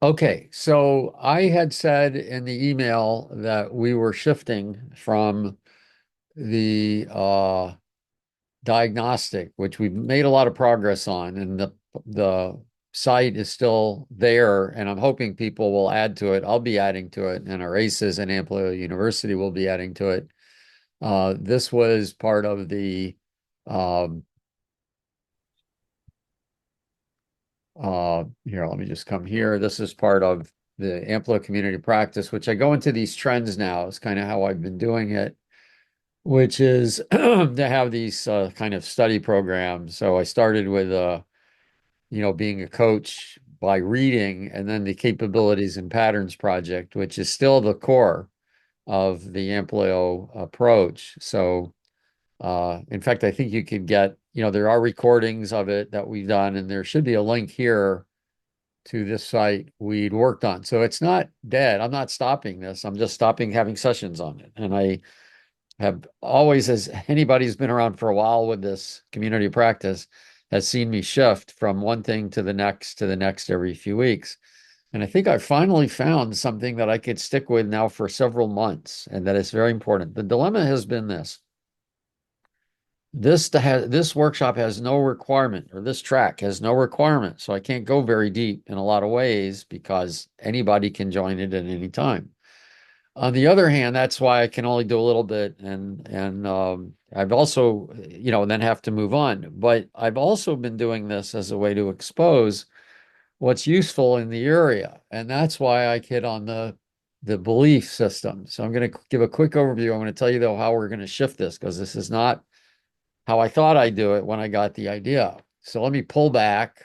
Okay, so I had said in the email that we were shifting from the diagnostic, which we've made a lot of progress on, and the site is still there, and I'm hoping people will add to it. I'll be adding to it, and our ACEs and Amplia University will be adding to it. This was part of the um, here, let me just come here. This is part of the Amplia community practice, which I go into these trends now. It's kind of how I've been doing it, which is to have these kind of study programs. So I started with being a coach by reading, and then the capabilities and patterns project, which is still the core of the Amplio approach. So in fact, I think you could get, there are recordings of it that we've done, and there should be a link here to this site we'd worked on. So it's not dead. I'm not stopping this. I'm just stopping having sessions on it. And I have always, as anybody who's been around for a while with this community practice, has seen me shift from one thing to the next every few weeks. And I think I finally found something that I could stick with now for several months, and that is very important. The dilemma has been this. This workshop has no requirement, or this track has no requirement, so I can't go very deep in a lot of ways because anybody can join it at any time. On the other hand, that's why I can only do a little bit, and I've also, then have to move on. But I've also been doing this as a way to expose what's useful in the area, and that's why I hit on the belief system. So I'm going to give a quick overview. I'm going to tell you though how we're going to shift this, because this is not how I thought I'd do it when I got the idea. So let me pull back.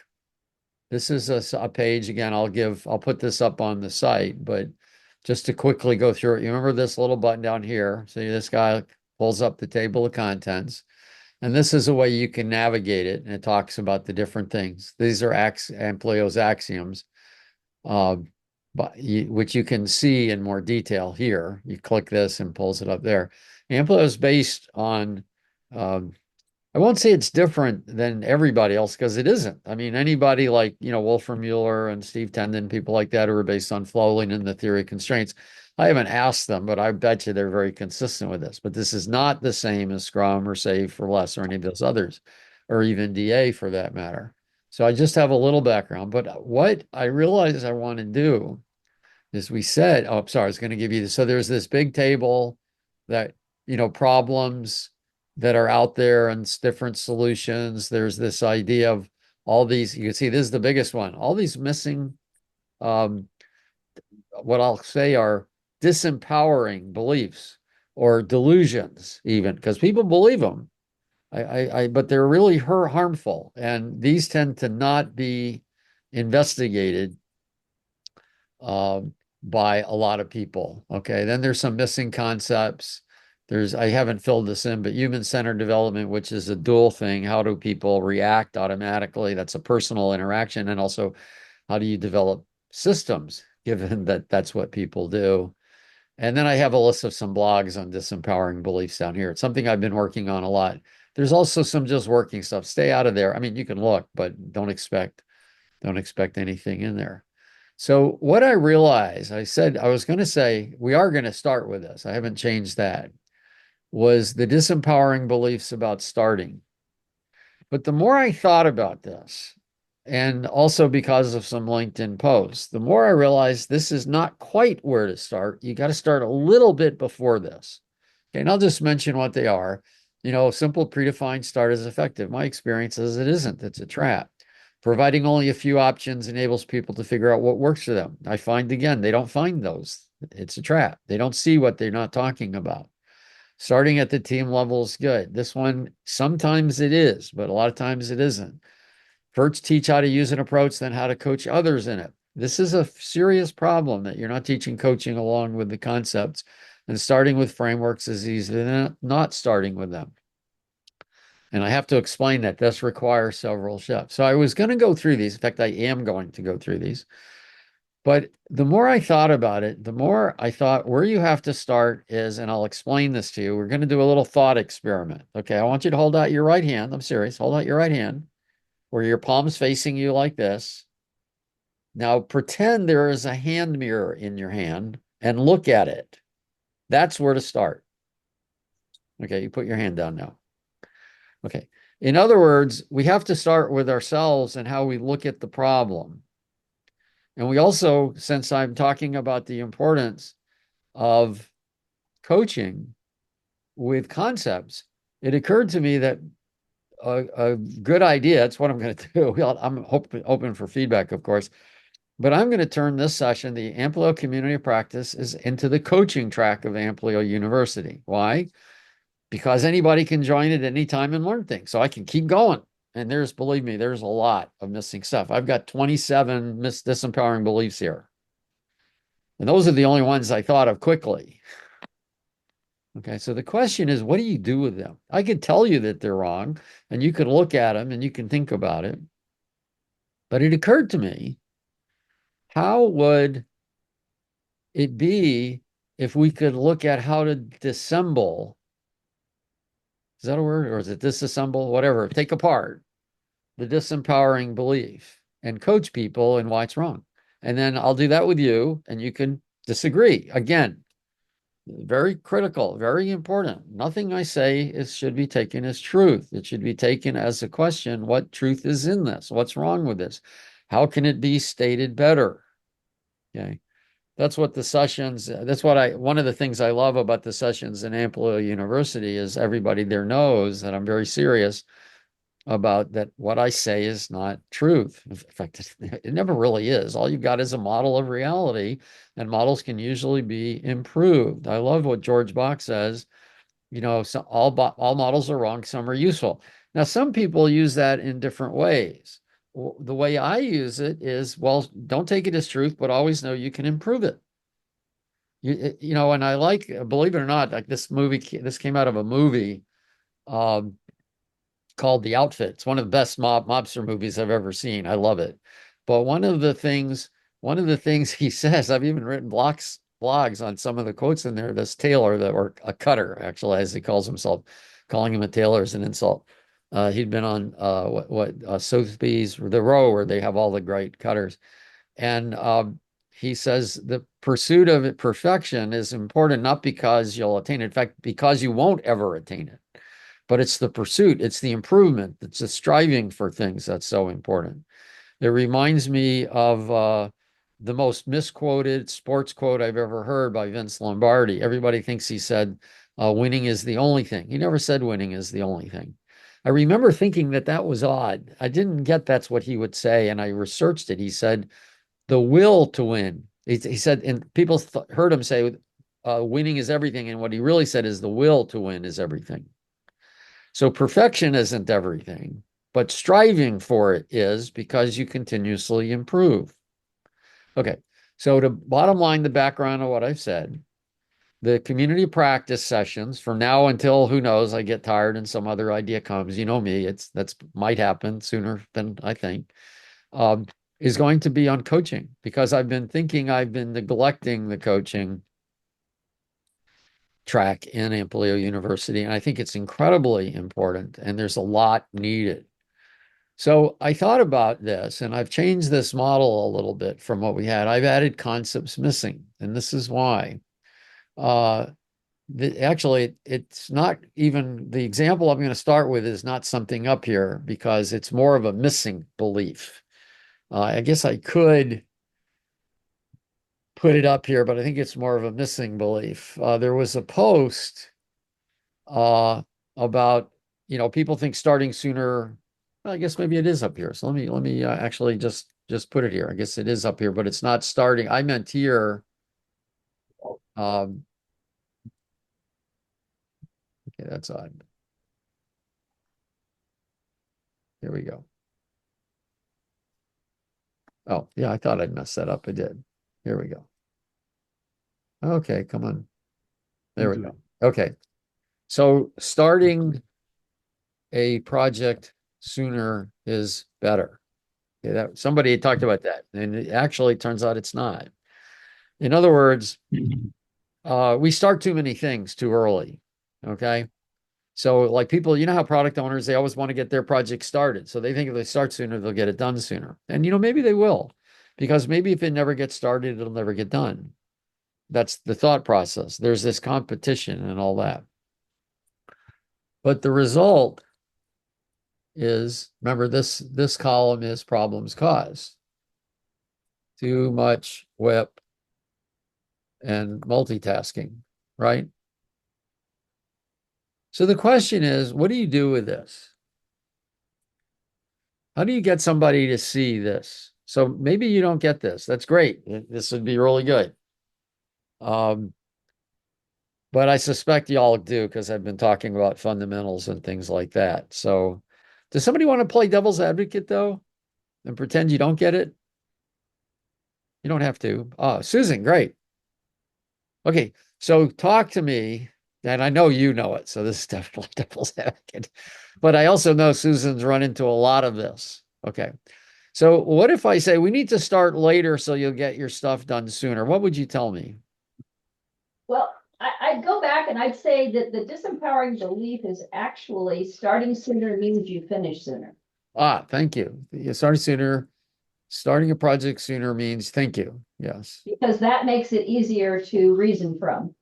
This is a page again. I'll put this up on the site, but just to quickly go through it, you remember this little button down here? So this guy pulls up the table of contents, and this is a way you can navigate it. And it talks about the different things. These are Amplio's axioms, uh, which you can see in more detail here. You click this and pulls it up there. Amplio is based on um, I won't say it's different than everybody else, because it isn't. I mean, anybody like, Wolfram Mueller and Steve Tendon, people like that who are based on flowing and the theory of constraints. I haven't asked them, but I bet you they're very consistent with this. But this is not the same as Scrum or Save for Less or any of those others, or even DA for that matter. So I just have a little background. But what I realized I want to do is we said, oh, I'm sorry, I was going to give you this. So there's this big table that, problems that are out there and different solutions. There's this idea of all these, you can see this is the biggest one, all these missing, um, what I'll say are disempowering beliefs or delusions, even because people believe them. But they're really harmful. And these tend to not be investigated um, by a lot of people. Okay, then there's some missing concepts. I haven't filled this in, but human-centered development, which is a dual thing. How do people react automatically? That's a personal interaction. And also, how do you develop systems, given that that's what people do? And then I have a list of some blogs on disempowering beliefs down here. It's something I've been working on a lot. There's also some just working stuff. Stay out of there. I mean, you can look, but don't expect anything in there. So what I realized, I said I was going to say we are going to start with this. I haven't changed that. Was the disempowering beliefs about starting. But the more I thought about this, and also because of some LinkedIn posts, the more I realized this is not quite where to start. You got to start a little bit before this. Okay, and I'll just mention what they are. Simple predefined start is effective. My experience is it isn't. It's a trap. Providing only a few options enables people to figure out what works for them. I find again, they don't find those. It's a trap. They don't see what they're not talking about. Starting at the team level is good. This one, sometimes it is, but a lot of times it isn't. First, teach how to use an approach, then how to coach others in it. This is a serious problem that you're not teaching coaching along with the concepts. And starting with frameworks is easier than not starting with them. And I have to explain that this requires several steps. So I was going to go through these. In fact, I am going to go through these. But the more I thought about it, the more I thought where you have to start is, and I'll explain this to you. We're going to do a little thought experiment. Okay, I want you to hold out your right hand. I'm serious. Hold out your right hand where your palm's facing you like this. Now pretend there is a hand mirror in your hand and look at it. That's where to start. Okay, you put your hand down now. Okay. In other words, we have to start with ourselves and how we look at the problem. And we also, since I'm talking about the importance of coaching with concepts, it occurred to me that a good idea, that's what I'm going to do. I'm open for feedback, of course, but I'm going to turn this session, the Amplio Community of Practice, is into the coaching track of Amplio University. Why? Because anybody can join at any time and learn things. So I can keep going. And believe me, there's a lot of missing stuff. I've got 27 disempowering beliefs here. And those are the only ones I thought of quickly. Okay, so the question is, what do you do with them? I could tell you that they're wrong, and you can look at them and you can think about it. But it occurred to me, how would it be if we could look at how to disassemble? Is that a word? Or is it disassemble? Whatever, take apart the disempowering belief and coach people in why it's wrong. And then I'll do that with you, and you can disagree. Again, very critical, very important. Nothing I say should be taken as truth. It should be taken as a question: what truth is in this? What's wrong with this? How can it be stated better? Okay. That's what the sessions, one of the things I love about the sessions in Amplio University is everybody there knows that I'm very serious about that. What I say is not truth. In fact, it never really is. All you've got is a model of reality, and models can usually be improved. I love what George Bach says. So all models are wrong, some are useful. Now, some people use that in different ways. The way I use it is, well, don't take it as truth, but always know you can improve it. And I like, believe it or not, like this came out of a movie um, called The Outfit. It's one of the best mobster movies I've ever seen. I love it. But one of the things he says, I've even written blogs on some of the quotes in there. This tailor, or a cutter, actually, as he calls himself, calling him a tailor is an insult. He'd been on Sotheby's, The Row, where they have all the great cutters, and he says the pursuit of perfection is important, not because you'll attain it, in fact, because you won't ever attain it. But it's the pursuit, it's the improvement, it's the striving for things that's so important. It reminds me of the most misquoted sports quote I've ever heard by Vince Lombardi. Everybody thinks he said, winning is the only thing. He never said winning is the only thing. I remember thinking that was odd. I didn't get that's what he would say, and I researched it. He said, the will to win. He said, and people heard him say, winning is everything. And what he really said is the will to win is everything. So perfection isn't everything, but striving for it is, because you continuously improve. Okay, so to bottom line the background of what I've said, the community practice sessions from now until, who knows, I get tired and some other idea comes. You know me, that's might happen sooner than I think. Um, is going to be on coaching, because I've been neglecting the coaching track in Amplio University, and I think it's incredibly important, and there's a lot needed. So I thought about this, and I've changed this model a little bit from what we had. I've added concepts missing, and this is why. Uh, Actually, it's not even the example I'm going to start with is not something up here, because it's more of a missing belief. I guess I could put it up here, but I think it's more of a missing belief. There was a post uh, about, people think starting sooner. Well, I guess maybe it is up here. So let me actually just put it here. I guess it is up here, but it's not starting. I meant here. Um, okay, that's odd. Here we go. Oh, yeah, I thought I'd mess that up. I did. Here we go. Okay, come on. There we go. Okay. So starting a project sooner is better. Okay, somebody talked about that, and it actually turns out it's not. In other words, we start too many things too early. Okay. So, like people, how product owners, they always want to get their project started. So they think if they start sooner, they'll get it done sooner. And, maybe they will. because maybe if it never gets started, it'll never get done. That's the thought process. There's this competition and all that. But the result is, remember, this column is problems caused. Too much whip and multitasking, right? So the question is, what do you do with this? How do you get somebody to see this? So maybe you don't get this. That's great. This would be really good. Um, but I suspect y'all do because I've been talking about fundamentals and things like that. So does somebody want to play devil's advocate though and pretend you don't get it? You don't have to. Oh, Susan, great. Okay, so talk to me, and I know you know it, so this is definitely devil's advocate. But I also know Susan's run into a lot of this. Okay. So what if I say we need to start later so you'll get your stuff done sooner? What would you tell me? Well, I'd go back and I'd say that the disempowering belief is actually starting sooner means you finish sooner. Ah, thank you. You start sooner. Starting a project sooner means thank you. Yes. Because that makes it easier to reason from.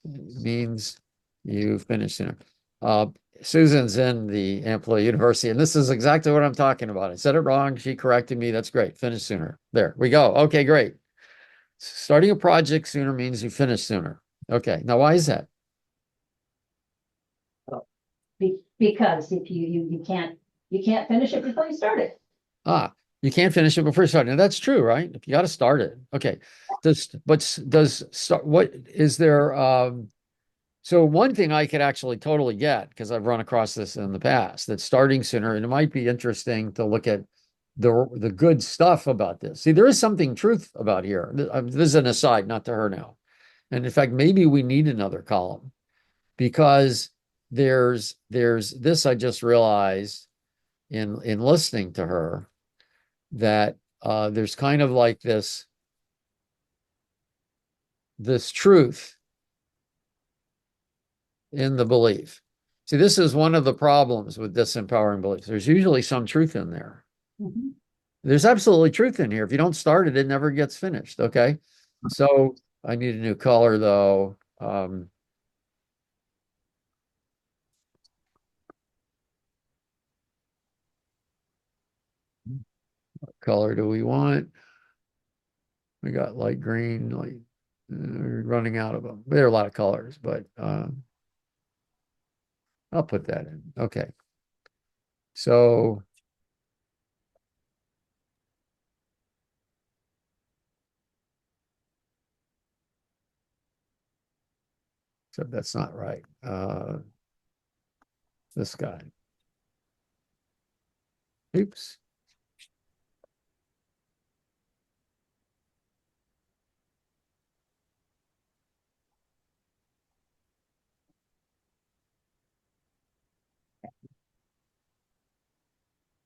It means you finish sooner. Uh, Susan's in the Employee University, and this is exactly what I'm talking about. I said it wrong. She corrected me. That's great. Finish sooner. There we go. Okay, great. Starting a project sooner means you finish sooner. Okay. Now, why is that? Because if you can't finish it before you start it. Ah, you can't finish it before starting. Now, that's true, right? If you got to start it. Okay. Does start what is there so one thing I could actually totally get because I've run across this in the past that starting sooner, and it might be interesting to look at the good stuff about this. See, there is something truth about here. This is an aside, not to her now. And in fact, maybe we need another column because there's this I just realized in listening to her that there's kind of like this truth in the belief. See, this is one of the problems with disempowering beliefs. There's usually some truth in there. Mm-hmm. There's absolutely truth in here. If you don't start it, it never gets finished. Okay. So I need a new color though. What color do we want? We got light green, we're running out of them. There are a lot of colors, but I'll put that in. Okay. So that's not right. This guy. Oops.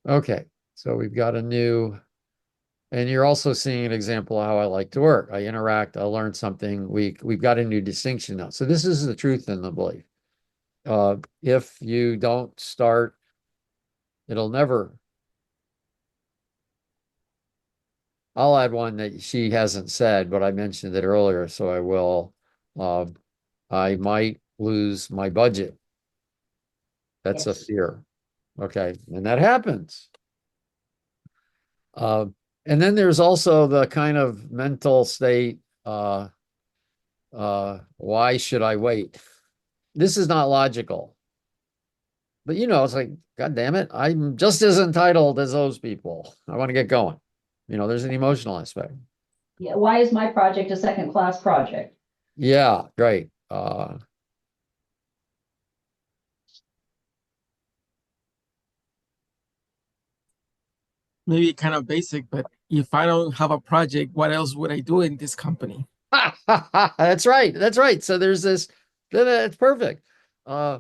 Okay. So we've got a new, and you're also seeing an example of how I like to work. I interact, I learn something. We've got a new distinction now. So this is the truth in the belief. If you don't start, it'll never. I'll add one that she hasn't said, but I mentioned it earlier, so I will. Uh, I might lose my budget. That's a Yes. fear. Okay. And that happens. Uh, and then there's also the kind of mental state, why should I wait? This is not logical. But it's like, God damn it, I'm just as entitled as those people. I want to get going. There's an emotional aspect. Yeah. Why is my project a second class project? Yeah, great. Maybe kind of basic, but if I don't have a project, what else would I do in this company? That's right. That's right. So there's this, that's perfect. Uh,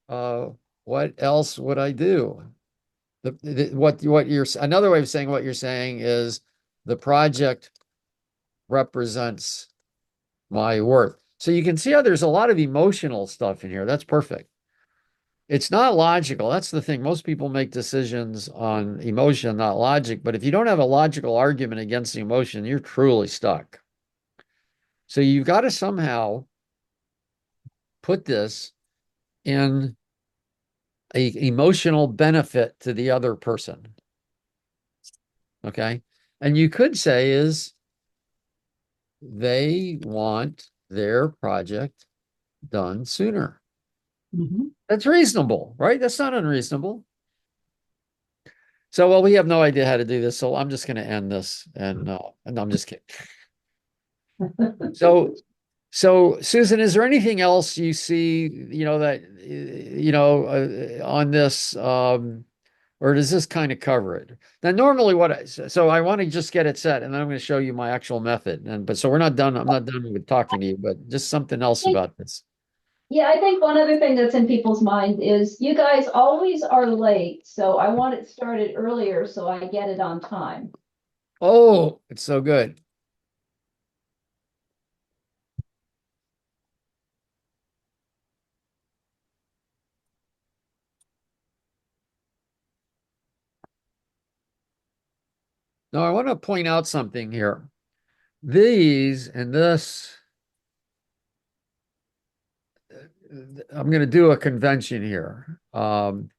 uh, what else would I do? What you're another way of saying what you're saying is the project represents my worth. So you can see how there's a lot of emotional stuff in here. That's perfect. It's not logical. That's the thing. Most people make decisions on emotion, not logic. But if you don't have a logical argument against the emotion, you're truly stuck. So you've got to somehow put this in a emotional benefit to the other person. Okay. And you could say is they want their project done sooner. Mhm. That's reasonable, right? That's not unreasonable. So, well, we have no idea how to do this, so I'm just going to end this, and I'm just kidding. So, so Susan, is there anything else you see, that on this, or does this kind of cover it? Now, normally, so I want to just get it set, and then I'm going to show you my actual method, but so we're not done. I'm not done with talking to you, but just something else about this. Yeah, I think one other thing that's in people's mind is you guys always are late, so I want it started earlier so I get it on time. Oh, it's so good. Now, I want to point out something here. These and this, I'm going to do a convention here. I'm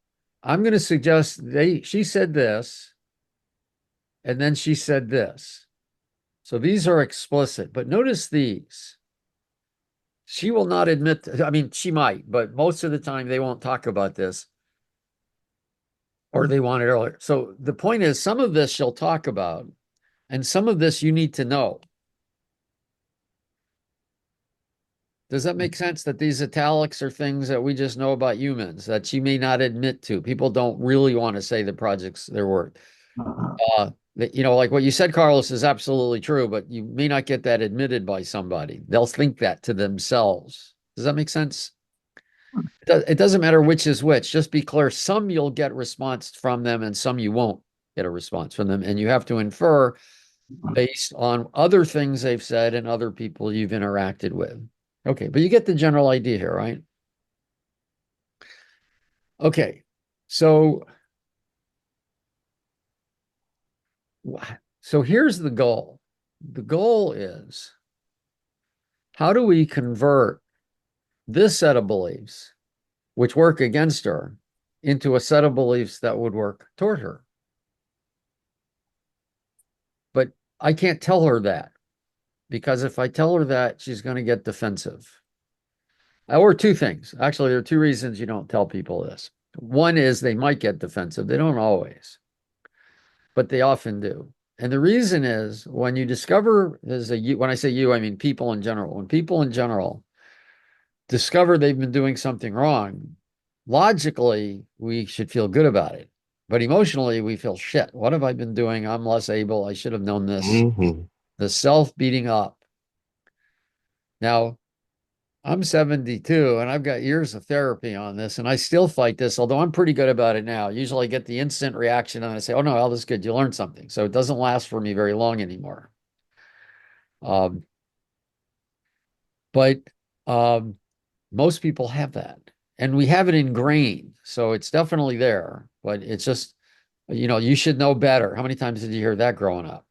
going to suggest she said this, and then she said this. So these are explicit, but notice these. She will not admit, I mean, she might, but most of the time they won't talk about this or they want it earlier. So the point is, some of this she'll talk about, and some of this you need to know. Does that make sense that these italics are things that we just know about humans that she may not admit to? People don't really want to say the projects they're worth. Like what you said, Carlos, is absolutely true, but you may not get that admitted by somebody. They'll think that to themselves. Does that make sense? It doesn't matter which is which. Just be clear. Some you'll get response from them, and some you won't get a response from them. And you have to infer based on other things they've said and other people you've interacted with. Okay, but you get the general idea here, right? Okay, so so here's the goal. The goal is how do we convert this set of beliefs, which work against her, into a set of beliefs that would work toward her? But I can't tell her that because if I tell her that, she's going to get defensive. Or two things. Actually, there are two reasons you don't tell people this. One is they might get defensive. They don't always, but they often do. And the reason is when you discover when I say you, I mean people in general. When people in general discover they've been doing something wrong, logically, we should feel good about it. But emotionally, we feel shit. What have I been doing? I'm less able. I should have known this. Hmm. The self beating up. Now, I'm 72 and I've got years of therapy on this, and I still fight this, although I'm pretty good about it now. Usually I get the instant reaction and I say, oh no, all this is good. You learned something. So it doesn't last for me very long anymore. Um, but um, most people have that, and we have it ingrained. So it's definitely there, but it's just, you should know better. How many times did you hear that growing up?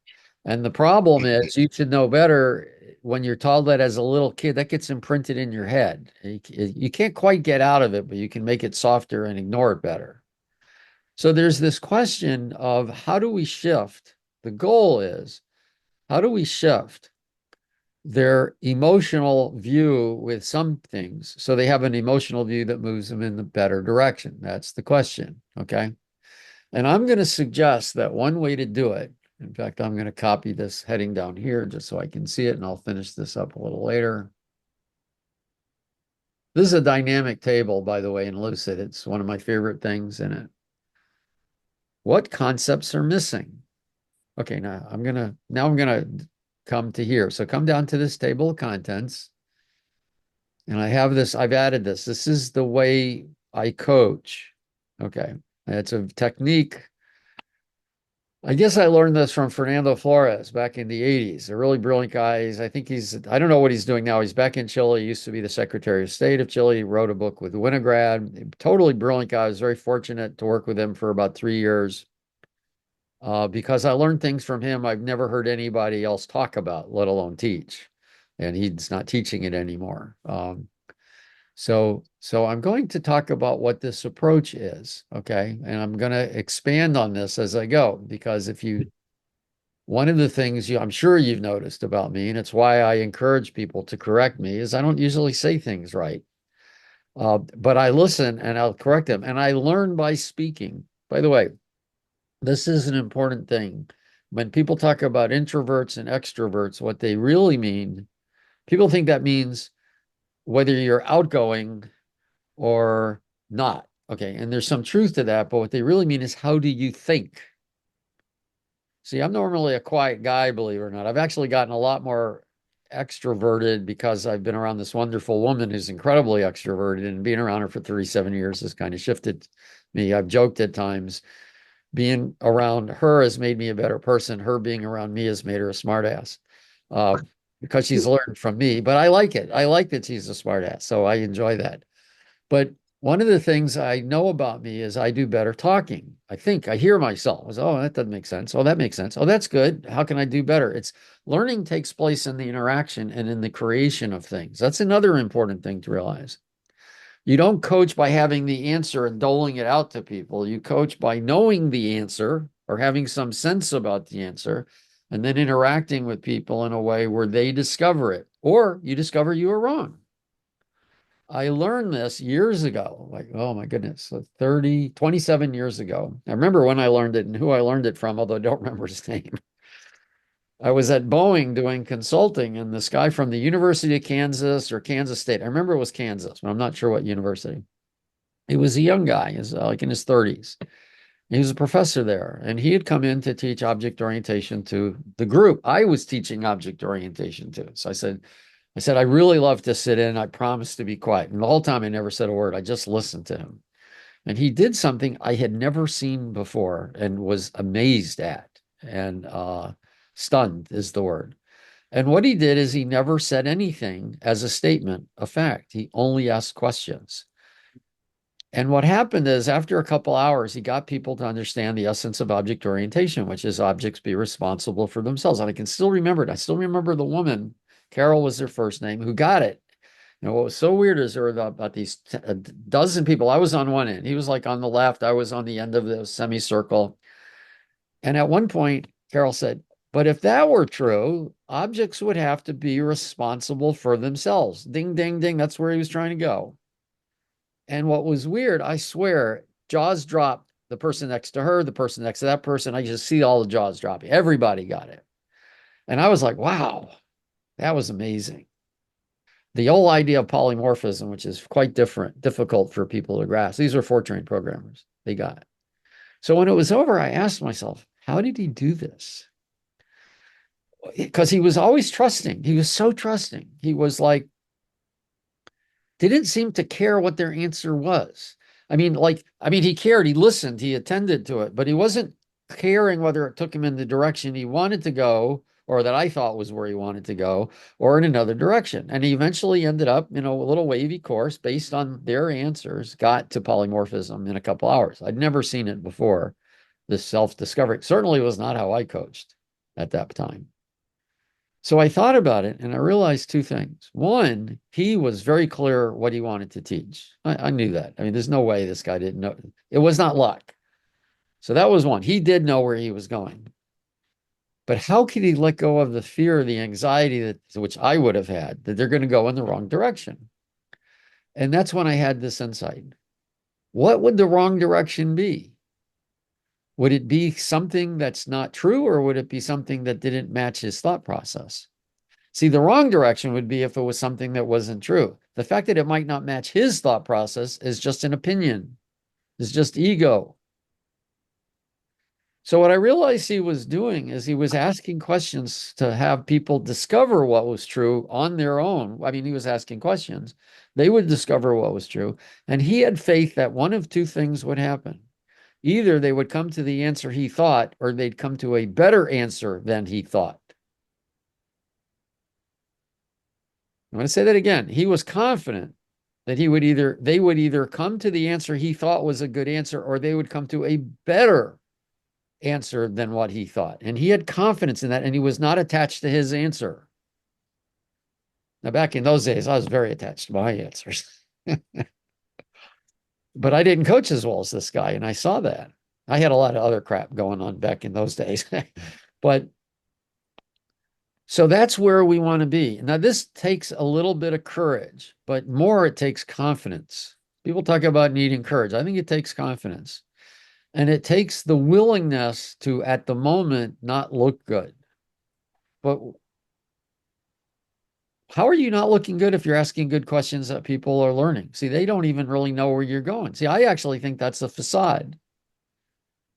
And the problem is, you should know better when you're told that as a little kid, that gets imprinted in your head. You can't quite get out of it, but you can make it softer and ignore it better. So there's this question of how do we shift? The goal is how do we shift their emotional view with some things so they have an emotional view that moves them in the better direction? That's the question. Okay. And I'm going to suggest that one way to do it, in fact, I'm going to copy this heading down here just so I can see it, and I'll finish this up a little later. This is a dynamic table, by the way, in Lucid. It's one of my favorite things in it. What concepts are missing? Okay, now I'm gonna come to here. So come down to this table of contents, and I have this, I've added this. This is the way I coach. Okay. It's a technique I guess I learned this from Fernando Flores back in the 80s. A really brilliant guy. I think I don't know what he's doing now. He's back in Chile. He used to be the Secretary of State of Chile. He wrote a book with Winograd. Totally brilliant guy. I was very fortunate to work with him for about 3 years because I learned things from him I've never heard anybody else talk about, let alone teach. And he's not teaching it anymore. So I'm going to talk about what this approach is, okay? And I'm going to expand on this as I go because one of the things I'm sure you've noticed about me, and it's why I encourage people to correct me, is I don't usually say things right. But I listen and I'll correct them. And I learn by speaking. By the way, this is an important thing. When people talk about introverts and extroverts, what they really mean, people think that means whether you're outgoing or not. Okay. And there's some truth to that, but what they really mean is how do you think? See, I'm normally a quiet guy, believe it or not. I've actually gotten a lot more extroverted because I've been around this wonderful woman who's incredibly extroverted, and being around her for 37 years has kind of shifted me. I've joked at times being around her has made me a better person. Her being around me has made her a smartass because she's learned from me. But I like it. I like that she's a smartass. So I enjoy that. But one of the things I know about me is I do better talking. I think I hear myself. Oh, that doesn't make sense. Oh, that makes sense. Oh, that's good. How can I do better? It's learning takes place in the interaction and in the creation of things. That's another important thing to realize. You don't coach by having the answer and doling it out to people. You coach by knowing the answer or having some sense about the answer and then interacting with people in a way where they discover it or you discover you were wrong. I learned this years ago, like, oh my goodness, so 27 years ago. I remember when I learned it and who I learned it from, although I don't remember his name. I was at Boeing doing consulting, and this guy from the University of Kansas or Kansas State, I remember it was Kansas, but I'm not sure what university. He was a young guy, he's like in his 30s. He was a professor there, and he had come in to teach object orientation to the group I was teaching object orientation to. So I said, I really love to sit in. I promised to be quiet. And the whole time I never said a word. I just listened to him. And he did something I had never seen before and was amazed at. And stunned is the word. And what he did is he never said anything as a statement of fact. He only asked questions. And what happened is after a couple hours, he got people to understand the essence of object orientation, which is objects be responsible for themselves. And I can still remember it. I still remember the woman, Carol was her first name, who got it. You know, what was so weird is there were about these a dozen people. I was on one end. He was like on the left. I was on the end of the semicircle. And at one point, Carol said, but if that were true, objects would have to be responsible for themselves. Ding, ding, ding. That's where he was trying to go. And what was weird, I swear, jaws dropped. The person next to her, the person next to that person. I just see all the jaws dropping. Everybody got it. And I was like, wow, that was amazing. The whole idea of polymorphism, which is quite difficult for people to grasp. These are Fortran programmers. They got it. So when it was over, I asked myself, how did he do this? Because he was always trusting. He was so trusting. He was like, didn't seem to care what their answer was. He cared, he listened, he attended to it, but he wasn't caring whether it took him in the direction he wanted to go or that I thought was where he wanted to go or in another direction. And he eventually ended up, a little wavy course based on their answers, got to polymorphism in a couple hours. I'd never seen it before. This self-discovery certainly was not how I coached at that time. So I thought about it and I realized two things. One, he was very clear what he wanted to teach. I knew that. I mean, there's no way this guy didn't know. It was not luck. So that was one. He did know where he was going. But how could he let go of the fear, the anxiety which I would have had, that they're going to go in the wrong direction? And that's when I had this insight. What would the wrong direction be? Would it be something that's not true, or would it be something that didn't match his thought process? See, the wrong direction would be if it was something that wasn't true. The fact that it might not match his thought process is just an opinion, it's just ego. So what I realized he was doing is he was asking questions to have people discover what was true on their own. I mean, he was asking questions. They would discover what was true. And he had faith that one of two things would happen. Either they would come to the answer he thought, or they'd come to a better answer than he thought. I'm going to say that again. He was confident that they would either come to the answer he thought was a good answer, or they would come to a better answer than what he thought. And he had confidence in that, and he was not attached to his answer. Now, back in those days, I was very attached to my answers. But I didn't coach as well as this guy, and I saw that. I had a lot of other crap going on back in those days. But so that's where we want to be. Now, this takes a little bit of courage, but more it takes confidence. People talk about needing courage. I think it takes confidence. And it takes the willingness to, at the moment, not look good. But how are you not looking good if you're asking good questions that people are learning? See, they don't even really know where you're going. See, I actually think that's a facade.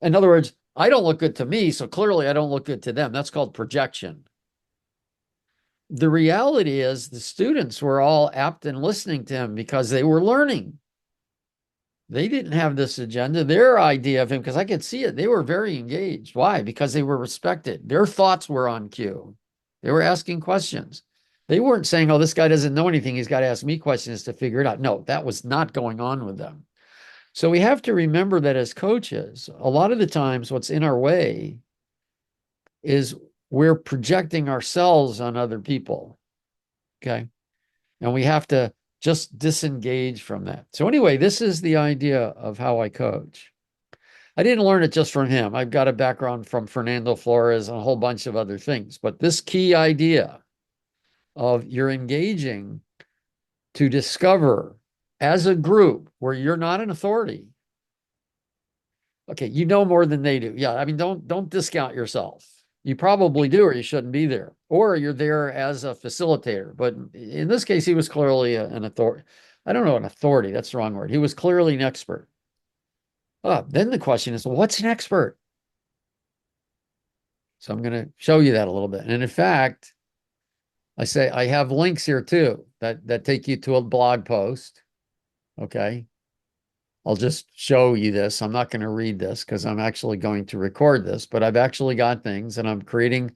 In other words, I don't look good to me, so clearly I don't look good to them. That's called projection. The reality is the students were all apt and listening to him because they were learning. They didn't have this agenda. Their idea of him, because I could see it, they were very engaged. Why? Because they were respected. Their thoughts were on cue. They were asking questions. They weren't saying, oh, this guy doesn't know anything. He's got to ask me questions to figure it out. No, that was not going on with them. So we have to remember that as coaches, a lot of the times what's in our way is we're projecting ourselves on other people. Okay. And we have to just disengage from that. So anyway, this is the idea of how I coach. I didn't learn it just from him. I've got a background from Fernando Flores and a whole bunch of other things. But this key idea of you're engaging to discover as a group where you're not an authority. Okay, you know more than they do. Yeah, I mean, don't discount yourself. You probably do, or you shouldn't be there, or you're there as a facilitator. But in this case, he was clearly an authority. I don't know, an authority. That's the wrong word. He was clearly an expert. Then the question is, what's an expert? So I'm going to show you that a little bit. And in fact, I say I have links here too that take you to a blog post. Okay. I'll just show you this. I'm not going to read this because I'm actually going to record this, but I've actually got things and I'm creating.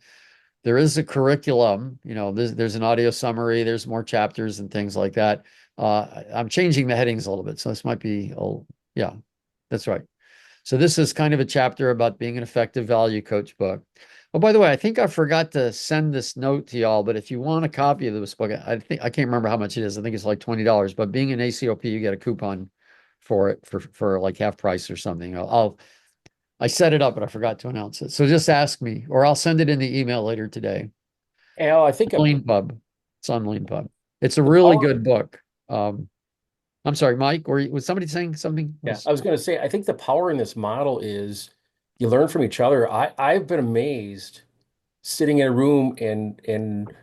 There is a curriculum, there's an audio summary, there's more chapters and things like that. I'm changing the headings a little bit. So this might be, yeah, that's right. So this is kind of a chapter about being an effective value coach book. Oh, by the way, I think I forgot to send this note to y'all, but if you want a copy of this book, I can't remember how much it is. I think it's like $20, but being an ACoP, you get a coupon for it for like half price or something. I set it up, but I forgot to announce it. So just ask me, or I'll send it in the email later today. Al, I think Lean Pub. It's on Lean Pub. It's a the really power, good book. I'm sorry, Mike, was somebody saying something? yeah, I was going to say, I think the power in this model is you learn from each other. I've been amazed sitting in a room and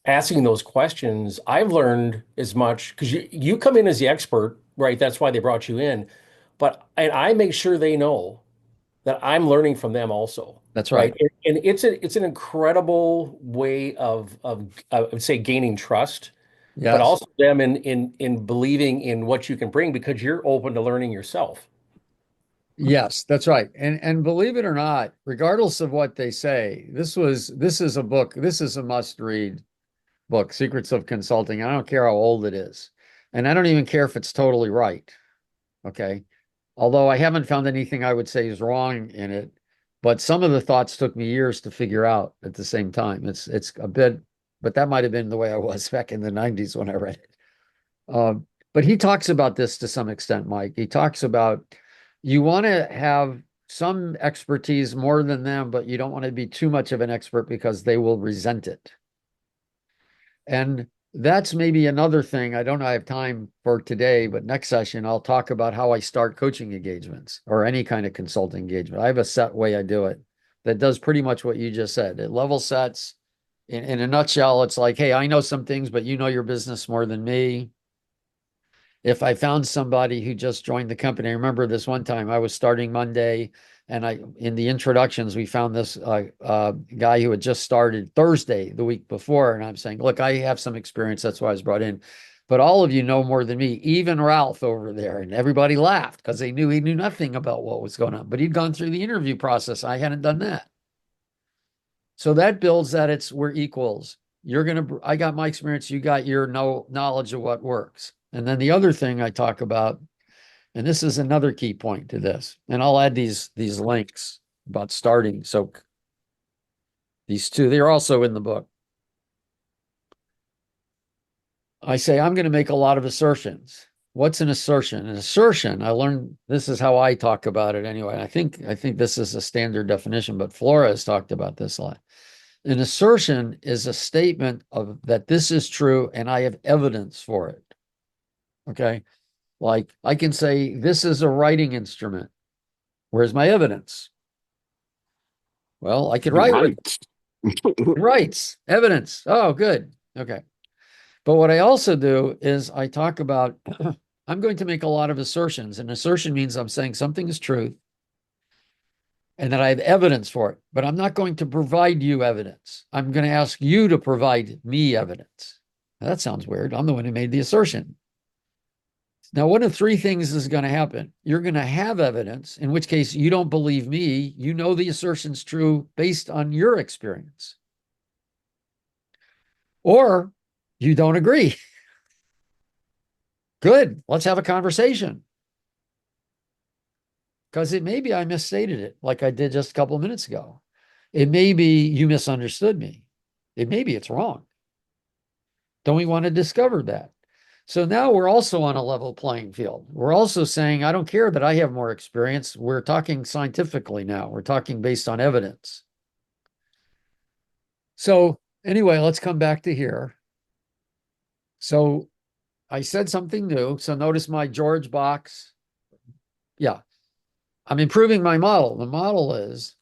asking those questions. I've learned as much because you come in as the expert, right? That's why they brought you in. And I make sure they know that I'm learning from them also, That's right? right. And it's an incredible way of I would say gaining trust, but Yes. also them in believing in what you can bring because you're open to learning yourself. Yes, that's right. And believe it or not, regardless of what they say, this is a book, this is a must-read book, Secrets of Consulting. I don't care how old it is. And I don't even care if it's totally right. Okay. Although I haven't found anything I would say is wrong in it, but some of the thoughts took me years to figure out at the same time. It's a bit, but that might have been the way I was back in the 90s when I read it. But he talks about this to some extent, Mike. He talks about you want to have some expertise more than them, but you don't want to be too much of an expert because they will resent it. And that's maybe another thing. I don't know, I have time for today, but next session I'll talk about how I start coaching engagements or any kind of consulting engagement. I have a set way I do it that does pretty much what you just said. It level sets. In a nutshell, it's like, hey, I know some things, but you know your business more than me. If I found somebody who just joined the company, I remember this one time I was starting Monday, and in the introductions we found this guy who had just started Thursday the week before, and I'm saying, look, I have some experience, that's why I was brought in. But all of you know more than me, even Ralph over there. And everybody laughed because they knew he knew nothing about what was going on. But he'd gone through the interview process. I hadn't done that. So that builds that we're equals. I got my experience, you got your knowledge of what works. And then the other thing I talk about, and this is another key point to this, and I'll add these links about starting. So these two, they're also in the book. I say, I'm going to make a lot of assertions. What's an assertion? An assertion, I learned, this is how I talk about it anyway. I think this is a standard definition, but Flores talked about this a lot. An assertion is a statement of that this is true and I have evidence for it. Okay. Like I can say, this is a writing instrument. Where's my evidence? Well, I could write it. Writes, evidence. Oh, good. Okay. But what I also do is I talk about, I'm going to make a lot of assertions. An assertion means I'm saying something is true and that I have evidence for it, but I'm not going to provide you evidence. I'm going to ask you to provide me evidence. Now, that sounds weird. I'm the one who made the assertion. Now, one of three things is going to happen. You're going to have evidence, in which case you don't believe me. You know the assertion's true based on your experience. Or you don't agree. Good. Let's have a conversation. Because it may be I misstated it like I did just a couple of minutes ago. It may be you misunderstood me. It may be it's wrong. Don't we want to discover that? So now we're also on a level playing field. We're also saying, I don't care that I have more experience. We're talking scientifically now. We're talking based on evidence. So anyway, let's come back to here. So I said something new. So notice my George box. Yeah, I'm improving my model. The model is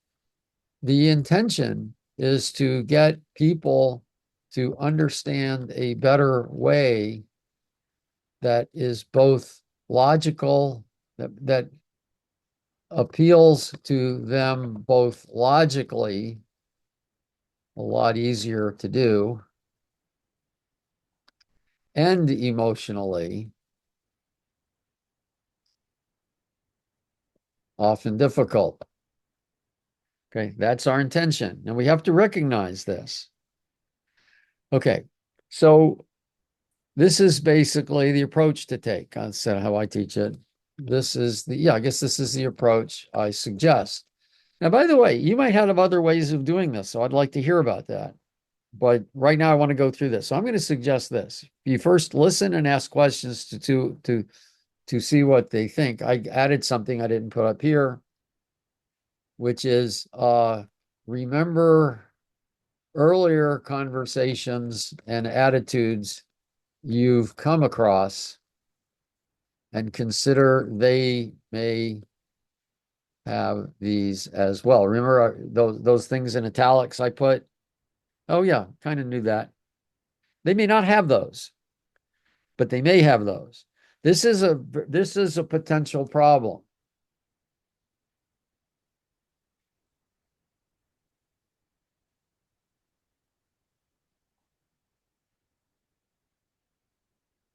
the intention is to get people to understand a better way that is both logical, that appeals to them both logically, a lot easier to do, and emotionally, often difficult. Okay, that's our intention. And we have to recognize this. Okay, so this is basically the approach to take. That's how I teach it. I guess this is the approach I suggest. Now, by the way, you might have other ways of doing this, so I'd like to hear about that. But right now I want to go through this. So I'm going to suggest this. You first listen and ask questions to see what they think. I added something I didn't put up here, which is remember earlier conversations and attitudes you've come across and consider they may have these as well. Remember those things in italics I put? Oh yeah, kind of knew that. They may not have those, but they may have those. This is a potential problem.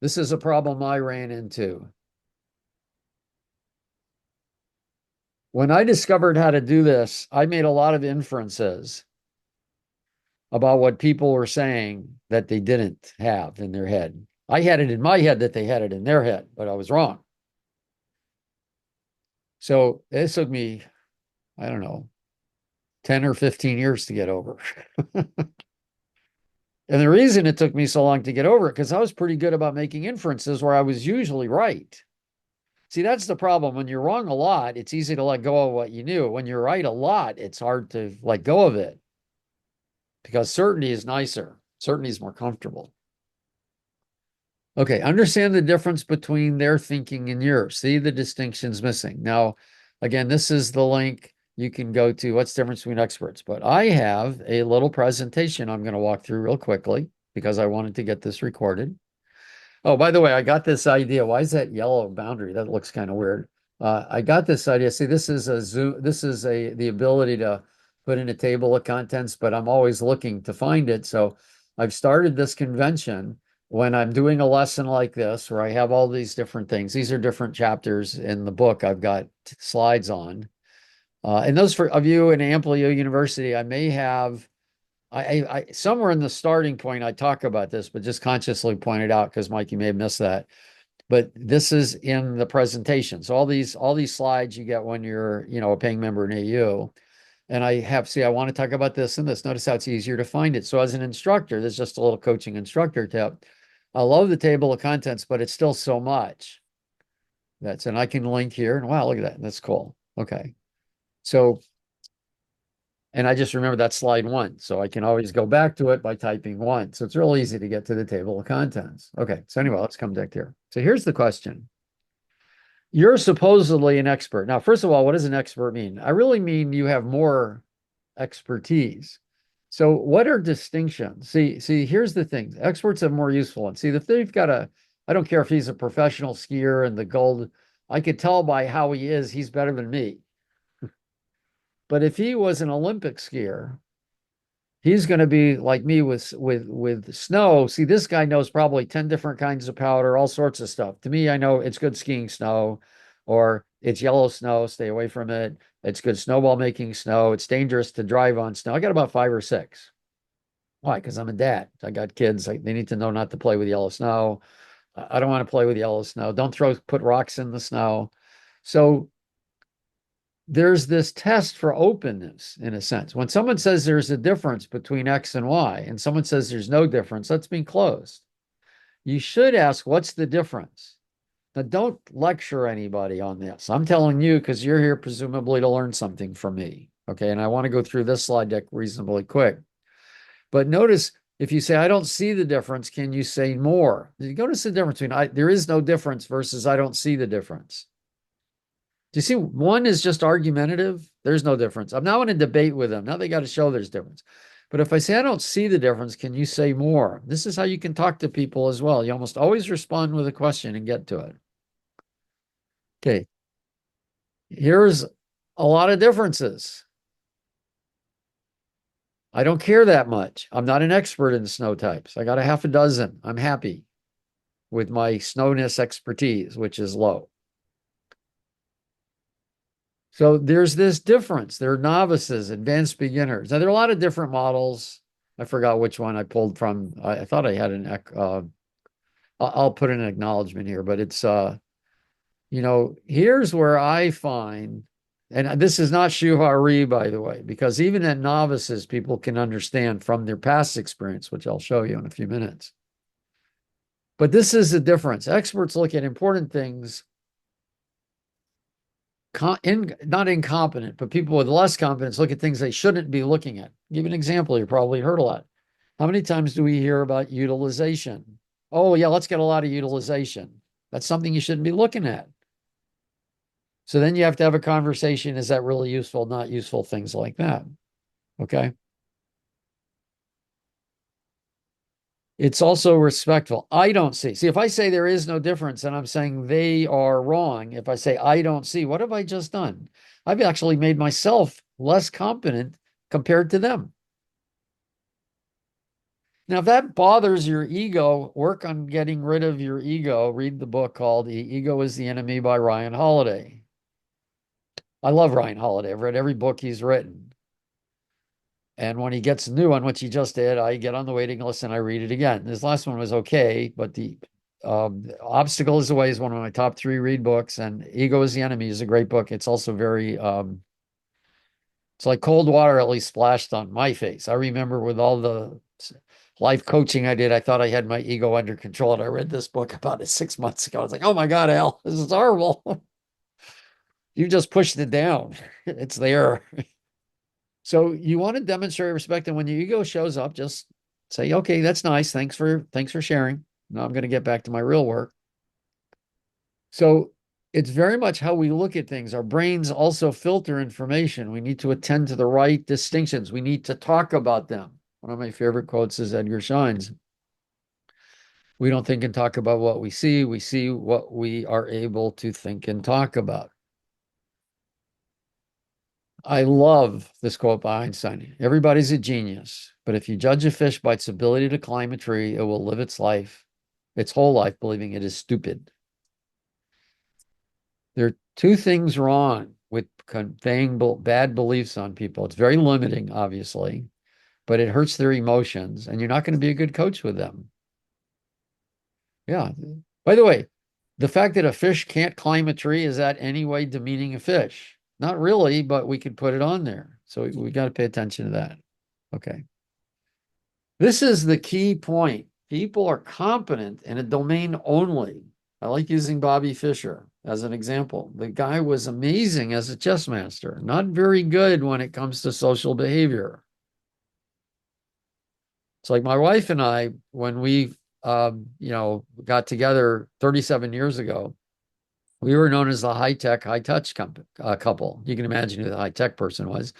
This is a problem I ran into. When I discovered how to do this, I made a lot of inferences about what people were saying that they didn't have in their head. I had it in my head that they had it in their head, but I was wrong. So it took me, I don't know, 10 or 15 years to get over. And the reason it took me so long to get over it, because I was pretty good about making inferences where I was usually right. See, that's the problem. When you're wrong a lot, it's easy to let go of what you knew. When you're right a lot, it's hard to let go of it because certainty is nicer. Certainty is more comfortable. Okay, understand the difference between their thinking and yours. See the distinctions missing. Now, again, this is the link you can go to. What's the difference between experts? But I have a little presentation I'm going to walk through real quickly because I wanted to get this recorded. Oh, by the way, I got this idea. Why is that yellow boundary? That looks kind of weird. I got this idea. See, this is a Zoom. This is the ability to put in a table of contents, but I'm always looking to find it. So I've started this convention when I'm doing a lesson like this, where I have all these different things, these are different chapters in the book I've got slides on. And those for of you in Amplio University, I may have I somewhere in the starting point I talk about this, but just consciously point it out because Mike, you may have missed that. But this is in the presentation. So all these slides you get when you're, a paying member in AU. And I want to talk about this and this. Notice how it's easier to find it. So as an instructor, there's just a little coaching instructor tip. I love the table of contents, but it's still so much. And I can link here and wow, look at that. That's cool. Okay. So, and I just remember that slide 1. So I can always go back to it by typing 1. So it's real easy to get to the table of contents. Okay. So anyway, let's come back here. So here's the question. You're supposedly an expert. Now, first of all, what does an expert mean? I really mean you have more expertise. So what are distinctions? See, here's the thing. Experts have more useful ones. See, if they've got I don't care if he's a professional skier and the gold, I could tell by how he is, he's better than me. But if he was an Olympic skier, he's going to be like me with snow. See, this guy knows probably 10 different kinds of powder, all sorts of stuff. To me, I know it's good skiing snow, or it's yellow snow, stay away from it. It's good snowball making snow. It's dangerous to drive on snow. I got about 5 or 6. Why? Because I'm a dad. I got kids. They need to know not to play with yellow snow. I don't want to play with yellow snow. Don't put rocks in the snow. So there's this test for openness in a sense. When someone says there's a difference between X and Y, and someone says there's no difference, that's being closed. You should ask, what's the difference? Now, don't lecture anybody on this. I'm telling you because you're here presumably to learn something from me. Okay. And I want to go through this slide deck reasonably quick. But notice if you say, I don't see the difference, can you say more? You notice the difference between there is no difference versus I don't see the difference. Do you see? One is just argumentative. There's no difference. I'm now in a debate with them. Now they got to show there's difference. But if I say, I don't see the difference, can you say more? This is how you can talk to people as well. You almost always respond with a question and get to it. Okay. Here's a lot of differences. I don't care that much. I'm not an expert in snow types. I got a half a dozen. I'm happy with my snowness expertise, which is low. So there's this difference. There are novices, advanced beginners. Now, there are a lot of different models. I forgot which one I pulled from. I thought I had I'll put an acknowledgement here, but it's, here's where I find, and this is not Shuhari, by the way, because even at novices, people can understand from their past experience, which I'll show you in a few minutes. But this is the difference. Experts look at important things, not incompetent, but people with less competence look at things they shouldn't be looking at. I'll give you an example. You probably heard a lot. How many times do we hear about utilization? Oh, yeah, let's get a lot of utilization. That's something you shouldn't be looking at. So then you have to have a conversation. Is that really useful? Not useful, things like that. Okay. It's also respectful. I don't see. See, if I say there is no difference and I'm saying they are wrong, if I say I don't see, what have I just done? I've actually made myself less competent compared to them. Now, if that bothers your ego, work on getting rid of your ego. Read the book called The Ego is the Enemy by Ryan Holiday. I love Ryan Holiday. I've read every book he's written. And when he gets a new one, which he just did, I get on the waiting list and I read it again. This last one was okay, but the Obstacle is the Way is one of my top 3 read books, and Ego is the Enemy is a great book. It's also very, it's like cold water at least splashed on my face. I remember with all the life coaching I did, I thought I had my ego under control. And I read this book about 6 months ago. I was like, oh my God, Al, this is horrible. You just pushed it down. It's there. So you want to demonstrate respect, and when your ego shows up, just say, "Okay, that's nice. Thanks for sharing. Now I'm going to get back to my real work." So it's very much how we look at things. Our brains also filter information. We need to attend to the right distinctions. We need to talk about them. One of my favorite quotes is Edgar Schein's. We don't think and talk about what we see. We see what we are able to think and talk about. I love this quote by Einstein. Everybody's a genius, but if you judge a fish by its ability to climb a tree, it will live its life its whole life believing it is stupid. There are two things wrong with conveying bad beliefs on people. It's very limiting, obviously, but it hurts their emotions, and you're not going to be a good coach with them. Yeah. By the way, the fact that a fish can't climb a tree, is that any way demeaning a fish? Not really, but we could put it on there. So we got to pay attention to that. Okay. This is the key point. People are competent in a domain only. I like using Bobby Fischer as an example. The guy was amazing as a chess master, not very good when it comes to social behavior. It's like my wife and I, when we, got together 37 years ago, we were known as the high-tech, high-touch couple. You can imagine who the high-tech person was.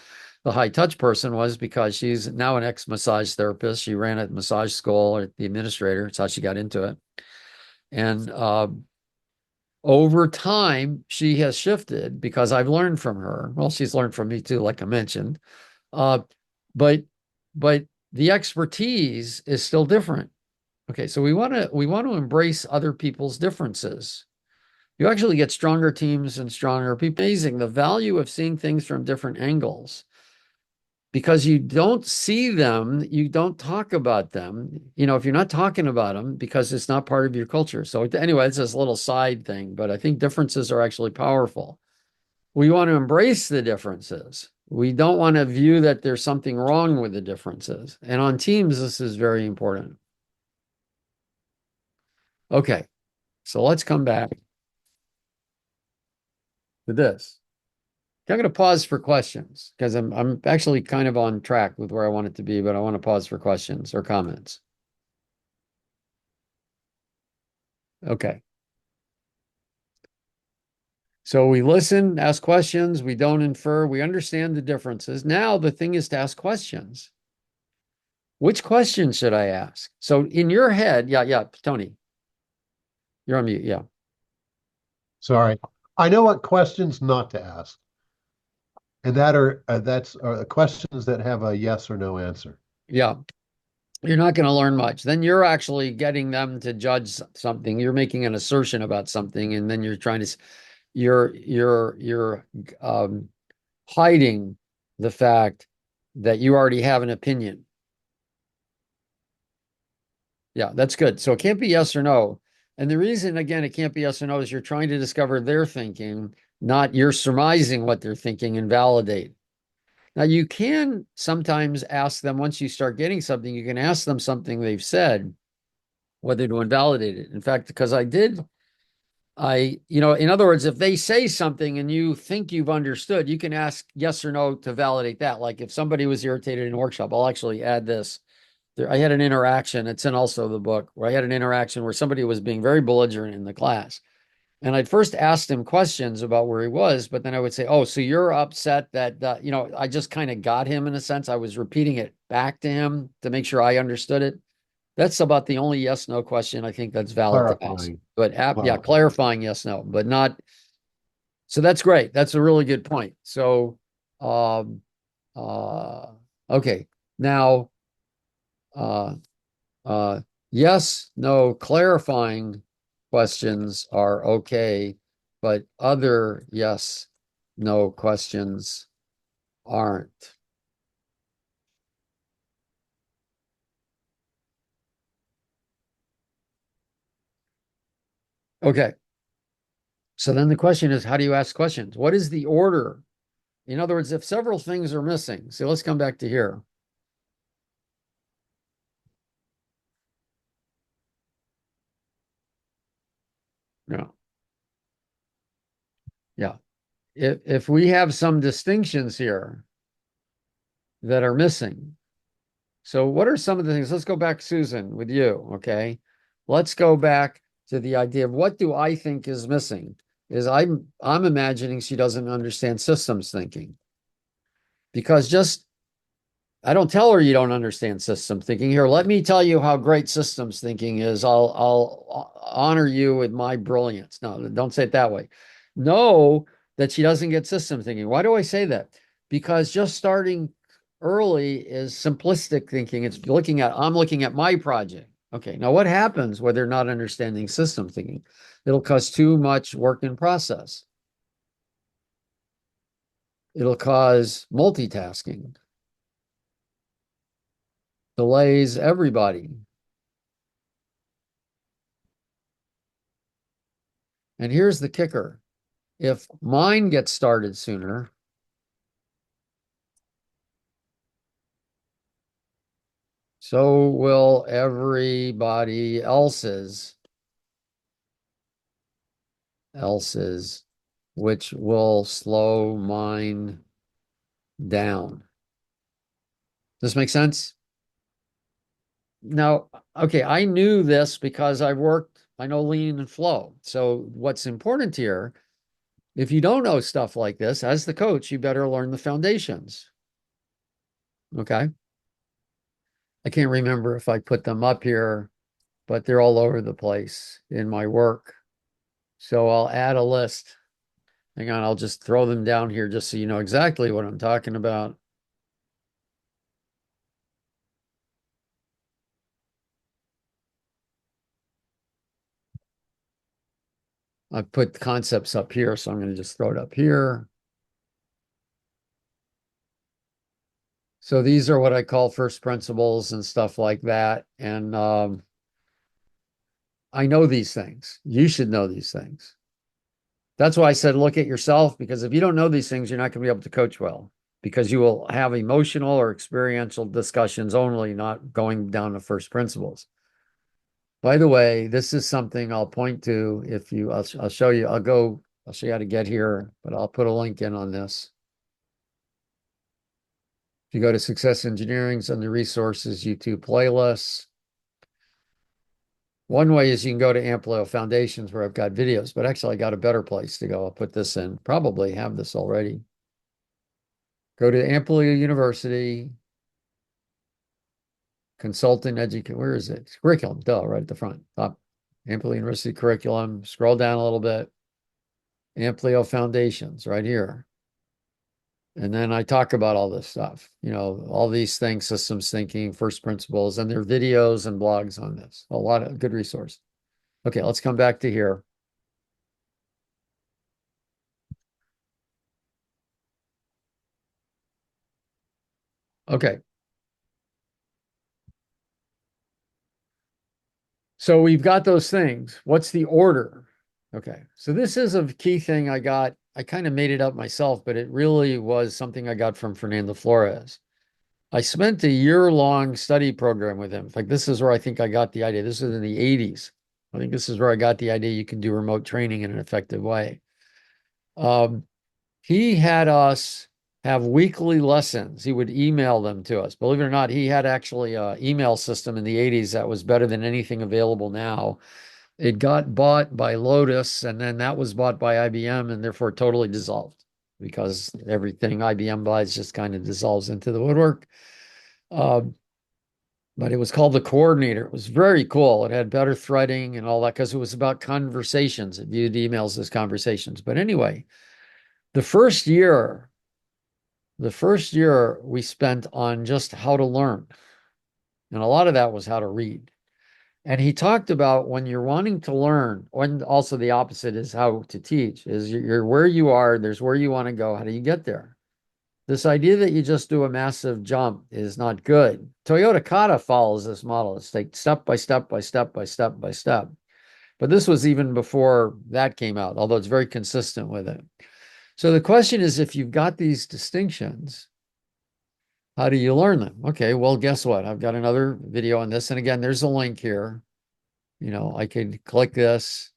The high-touch person was because she's now an ex-massage therapist. She ran a massage school, or the administrator. That's how she got into it. And over time, she has shifted because I've learned from her. Well, she's learned from me too, like I mentioned. Uh, but but the expertise is still different. Okay, so we want to embrace other people's differences. You actually get stronger teams and stronger people. Amazing the value of seeing things from different angles, because you don't see them, you don't talk about them. If you're not talking about them, because it's not part of your culture. So anyway, it's this little side thing, but I think differences are actually powerful. We want to embrace the differences. We don't want to view that there's something wrong with the differences. And on teams, this is very important. Okay, so let's come back to this. I'm going to pause for questions because I'm actually kind of on track with where I want it to be, but I want to pause for questions or comments. Okay. So we listen, ask questions, we don't infer, we understand the differences. Now the thing is to ask questions. Which question should I ask? So in your head, yeah, Tony, you're on mute, yeah. Sorry. I know what questions not to ask. And that's questions that have a yes or no answer. Yeah. You're not going to learn much. Then you're actually getting them to judge something. You're making an assertion about something, and then you're trying to, you're hiding the fact that you already have an opinion. Yeah, that's good. So it can't be yes or no. And the reason, again, it can't be yes or no is you're trying to discover their thinking, not you're surmising what they're thinking and validate. Now, you can sometimes ask them, once you start getting something, you can ask them something they've said, whether to invalidate it. In fact, because in other words, if they say something and you think you've understood, you can ask yes or no to validate that. Like if somebody was irritated in a workshop, I'll actually add this. I had an interaction, it's in also the book, where I had an interaction where somebody was being very belligerent in the class. And I'd first asked him questions about where he was, but then I would say, oh, so you're upset that, I just kind of got him in a sense. I was repeating it back to him to make sure I understood it. That's about the only yes, no question I think that's valid to ask. Clarifying. But yeah, clarifying yes, no, but not. So that's great. That's a really good point. So, okay. Now, yes, no, clarifying questions are okay, but other yes, no questions aren't. Okay. So then the question is, how do you ask questions? What is the order? In other words, if several things are missing, so let's come back to here. Yeah. Yeah. If we have some distinctions here that are missing, so what are some of the things? Let's go back, Susan, with you, okay? Let's go back to the idea of what do I think is missing? Is I'm imagining she doesn't understand systems thinking. Because I don't tell her you don't understand system thinking. Here, let me tell you how great systems thinking is. I'll honor you with my brilliance. No, don't say it that way. Know that she doesn't get system thinking. Why do I say that? Because just starting early is simplistic thinking. It's I'm looking at my project. Okay, now what happens when they're not understanding system thinking? It'll cause too much work in process. It'll cause multitasking. Delays everybody. And here's the kicker. If mine gets started sooner, so will everybody else's, which will slow mine down. Does this make sense? Now, okay, I knew this because I know lean and flow. So what's important here, if you don't know stuff like this, as the coach, you better learn the foundations. Okay. I can't remember if I put them up here, but they're all over the place in my work. So I'll add a list. Hang on, I'll just throw them down here just so you know exactly what I'm talking about. I've put concepts up here, so I'm going to just throw it up here. So these are what I call first principles and stuff like that. And I know these things. You should know these things. That's why I said look at yourself, because if you don't know these things, you're not going to be able to coach well, because you will have emotional or experiential discussions only, not going down to first principles. By the way, this is something I'll point to if you, I'll show you, I'll show you how to get here, but I'll put a link in on this. If you go to Success Engineering's on the resources YouTube playlists, one way is you can go to Amplio Foundations where I've got videos, but actually I got a better place to go. I'll put this in, probably have this already. Go to Amplio University, Consultant Education, where is it? Curriculum, duh, right at the front, top. Amplio University Curriculum, scroll down a little bit. Amplio Foundations, right here. And then I talk about all this stuff, all these things, systems thinking, first principles, and there are videos and blogs on this. A lot of good resource. Okay, let's come back to here. Okay. So we've got those things. What's the order? Okay. So this is a key thing I got. I kind of made it up myself, but it really was something I got from Fernando Flores. I spent a year-long study program with him. In fact, this is where I think I got the idea. This is in the 80s. I think this is where I got the idea you can do remote training in an effective way. He had us have weekly lessons. He would email them to us. Believe it or not, he had actually an email system in the 80s that was better than anything available now. It got bought by Lotus, and then that was bought by IBM, and therefore totally dissolved, because everything IBM buys just kind of dissolves into the woodwork. But it was called the Coordinator. It was very cool. It had better threading and all that because it was about conversations. It viewed emails as conversations. But anyway, the first year we spent on just how to learn. And a lot of that was how to read. And he talked about when you're wanting to learn, and also the opposite is how to teach, is you're where you are, there's where you want to go. How do you get there? This idea that you just do a massive jump is not good. Toyota Kata follows this model. It's like step by step by step by step by step. But this was even before that came out, although it's very consistent with it. So the question is, if you've got these distinctions, how do you learn them? Okay, well, guess what? I've got another video on this. And again, there's a link here. I could click this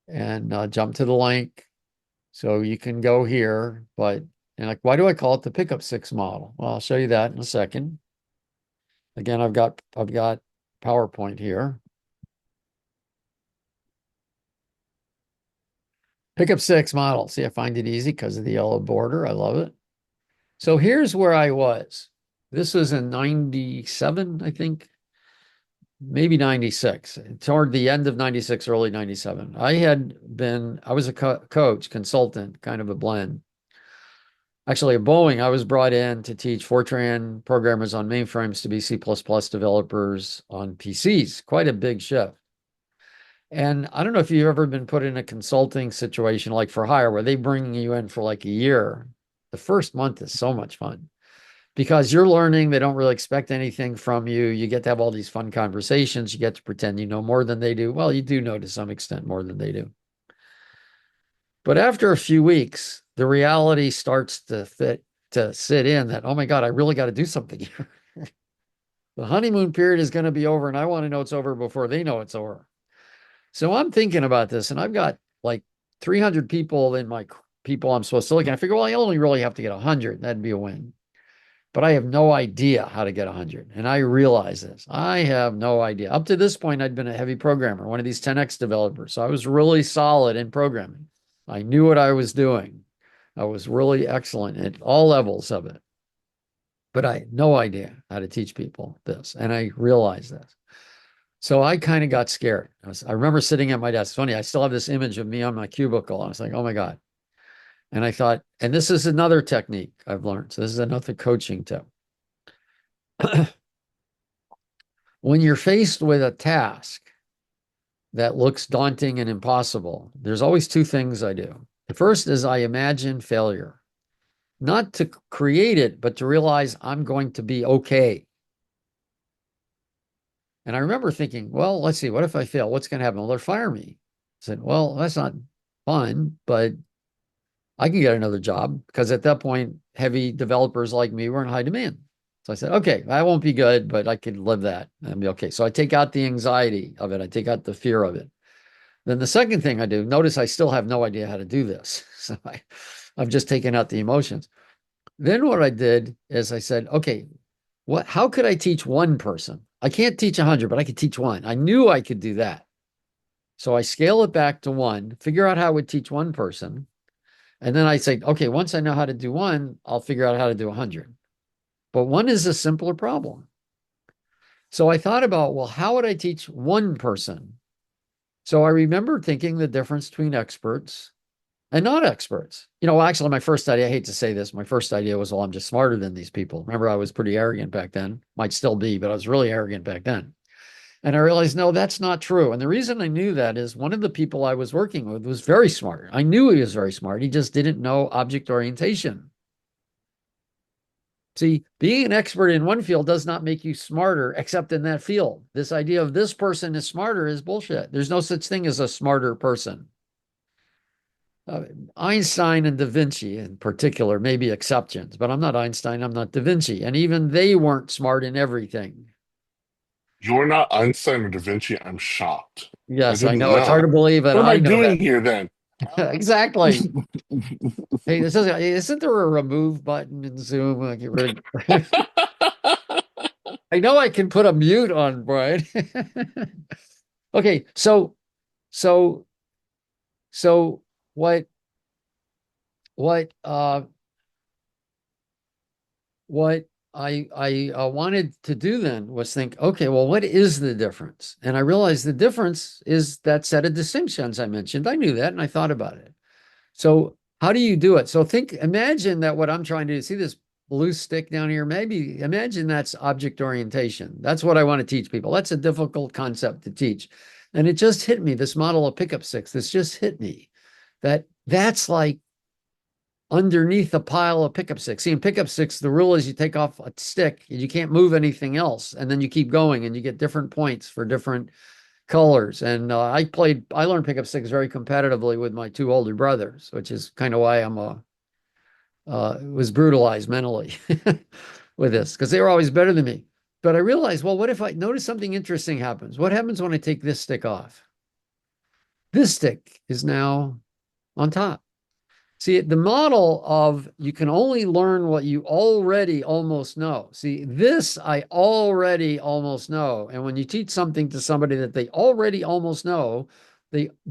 and jump to the link. So you can go here, but like, why do I call it the pickup six model? Well, I'll show you that in a second. Again, I've got PowerPoint here. Pickup six model. See, I find it easy because of the yellow border. I love it. So here's where I was. This was in 97, I think, maybe 96, toward the end of 96, early 97. I was a coach, consultant, kind of a blend. Actually, at Boeing, I was brought in to teach Fortran programmers on mainframes to be C++ developers on PCs. Quite a big shift. And I don't know if you've ever been put in a consulting situation like for hire where they bring you in for like a year. The first month is so much fun because you're learning. They don't really expect anything from you. You get to have all these fun conversations. You get to pretend you know more than they do. Well, you do know to some extent more than they do. But after a few weeks, the reality starts to sit in that, oh my God, I really got to do something here. The honeymoon period is going to be over, and I want to know it's over before they know it's over. So I'm thinking about this, and I've got like 300 people in my people I'm supposed to look at. I figure, well, I only really have to get 100. That'd be a win. But I have no idea how to get 100. And I realize this. I have no idea. Up to this point, I'd been a heavy programmer, one of these 10X developers. So I was really solid in programming. I knew what I was doing. I was really excellent at all levels of it. But I had no idea how to teach people this. And I realized this. So I kind of got scared. I remember sitting at my desk. It's funny, I still have this image of me on my cubicle. I was like, oh my God. And I thought, and this is another technique I've learned. So this is another coaching tip. When you're faced with a task that looks daunting and impossible, there's always two things I do. The first is I imagine failure, not to create it, but to realize I'm going to be okay. And I remember thinking, well, let's see, what if I fail? What's going to happen? Well, they'll fire me. I said, well, that's not fun, but I can get another job because at that point, heavy developers like me were in high demand. So I said, okay, that won't be good, but I can live that and be okay. So I take out the anxiety of it. I take out the fear of it. Then the second thing I do, notice I still have no idea how to do this. So I've just taken out the emotions. Then what I did is I said, okay, how could I teach one person? I can't teach 100, but I could teach one. I knew I could do that. So I scale it back to one, figure out how I would teach one person. And then I say, okay, once I know how to do one, I'll figure out how to do 100. But one is a simpler problem. So I thought about, well, how would I teach one person? So I remember thinking the difference between experts and not experts. Actually, my first idea, I hate to say this, my first idea was, well, I'm just smarter than these people. Remember, I was pretty arrogant back then, might still be, but I was really arrogant back then. And I realized, no, that's not true. And the reason I knew that is one of the people I was working with was very smart. I knew he was very smart. He just didn't know object orientation. See, being an expert in one field does not make you smarter, except in that field. This idea of this person is smarter is bullshit. There's no such thing as a smarter person. Einstein and Da Vinci in particular may be exceptions, but I'm not Einstein, I'm not Da Vinci. And even they weren't smart in everything. You're not Einstein or Da Vinci. I'm shocked. I Yes, I didn't know. It's hard know. to believe it. What am I I know doing that. here then? Exactly. Hey, isn't there a remove button in Zoom? I get rid. I know I can put a mute on, Brian. Okay, so so what what I wanted to do then was think, okay, well, what is the difference? And I realized the difference is that set of distinctions I mentioned. I knew that and I thought about it. So how do you do it? So imagine that what I'm trying to do, see this blue stick down here? Maybe imagine that's object orientation. That's what I want to teach people. That's a difficult concept to teach. And it just hit me, this model of pickup six, this just hit me that's like underneath a pile of pickup sticks. See, in pickup sticks, the rule is you take off a stick and you can't move anything else. And then you keep going and you get different points for different colors. And I learned pickup sticks very competitively with my two older brothers, which is kind of why was brutalized mentally with this, because they were always better than me. But I realized, well, what if I notice something interesting happens? What happens when I take this stick off? This stick is now on top. See, the model of you can only learn what you already almost know. See, this I already almost know. And when you teach something to somebody that they already almost know,